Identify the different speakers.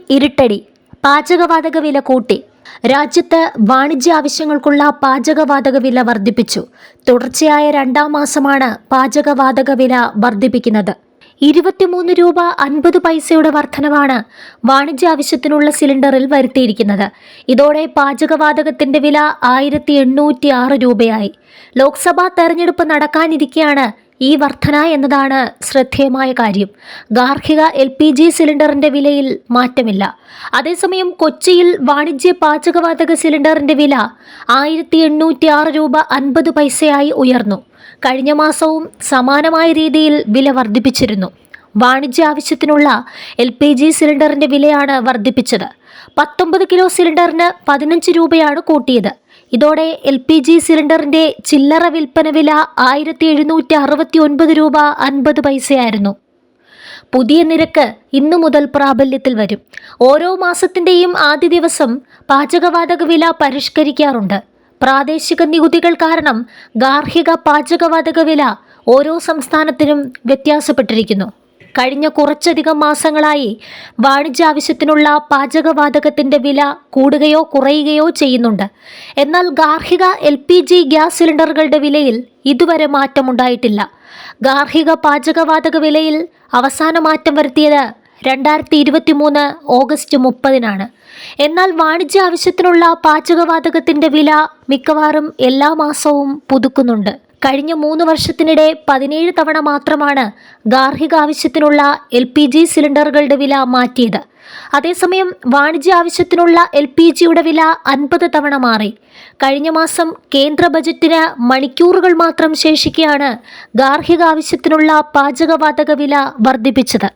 Speaker 1: ഇരുട്ടടി. പാചകവാതക വില കൂട്ടി. രാജ്യത്ത് വാണിജ്യ ആവശ്യങ്ങൾക്കുള്ള പാചകവാതക വില വർദ്ധിപ്പിച്ചു. തുടർച്ചയായ രണ്ടാം മാസമാണ് പാചകവാതക വില വർദ്ധിപ്പിക്കുന്നത്. 23 രൂപ 50 പൈസയുടെ വർധനവാണ് വാണിജ്യ ആവശ്യത്തിനുള്ള സിലിണ്ടറിൽ വരുത്തിയിരിക്കുന്നത്. ഇതോടെ പാചകവാതകത്തിന്റെ വില 1806 രൂപയായി. ലോക്സഭാ തെരഞ്ഞെടുപ്പ് നടക്കാനിരിക്കെയാണ് ഈ വർധന എന്നതാണ് ശ്രദ്ധേയമായ കാര്യം. ഗാർഹിക LPG സിലിണ്ടറിന്റെ വിലയിൽ മാറ്റമില്ല. അതേസമയം കൊച്ചിയിൽ വാണിജ്യ പാചകവാതക സിലിണ്ടറിന്റെ വില 1806 രൂപ 50 പൈസയായി ഉയർന്നു. കഴിഞ്ഞ മാസവും സമാനമായ രീതിയിൽ വില വർദ്ധിപ്പിച്ചിരുന്നു. വാണിജ്യ ആവശ്യത്തിനുള്ള LPG സിലിണ്ടറിന്റെ വിലയാണ് വർദ്ധിപ്പിച്ചത്. 19 കിലോ സിലിണ്ടറിന് 15 രൂപയാണ് കൂട്ടിയത്. ഇതോടെ LPG സിലിണ്ടറിന്റെ ചില്ലറ വിൽപ്പന വില 1769 രൂപ 50 പൈസയായിരുന്നു. പുതിയ നിരക്ക് ഇന്നു മുതൽ പ്രാബല്യത്തിൽ വരും. ഓരോ മാസത്തിന്റെയും ആദ്യ ദിവസം പാചകവാതക വില പരിഷ്കരിക്കാറുണ്ട്. പ്രാദേശിക നികുതികൾ കാരണം ഗാർഹിക പാചകവാതക വില ഓരോ സംസ്ഥാനത്തിനും വ്യത്യാസപ്പെട്ടിരിക്കുന്നു. കഴിഞ്ഞ കുറച്ചധികം മാസങ്ങളായി വാണിജ്യ ആവശ്യത്തിനുള്ള പാചകവാതകത്തിന്റെ വില കൂടുകയോ കുറയുകയോ ചെയ്യുന്നുണ്ട്. എന്നാൽ ഗാർഹിക LPG ഗ്യാസ് സിലിണ്ടറുകളുടെ വിലയിൽ ഇതുവരെ മാറ്റമുണ്ടായിട്ടില്ല. ഗാർഹിക പാചകവാതക വിലയിൽ അവസാന മാറ്റം വരുത്തിയത് 2023 ഓഗസ്റ്റ് 30-നാണ്. എന്നാൽ വാണിജ്യ ആവശ്യത്തിനുള്ള പാചകവാതകത്തിന്റെ വില മിക്കവാറും എല്ലാ മാസവും പുതുക്കുന്നുണ്ട്. കഴിഞ്ഞ 3 വർഷത്തിനിടെ 17 തവണ മാത്രമാണ് ഗാർഹിക ആവശ്യത്തിനുള്ള LPG സിലിണ്ടറുകളുടെ വില മാറ്റിയത്. അതേസമയം വാണിജ്യ ആവശ്യത്തിനുള്ള LPGയുടെ വില 50 തവണ മാറി. കഴിഞ്ഞ മാസം കേന്ദ്ര ബജറ്റിന് മണിക്കൂറുകൾ മാത്രം ശേഷിക്കെയാണ് ഗാർഹിക ആവശ്യത്തിനുള്ള പാചകവാതക വില വർദ്ധിപ്പിച്ചത്.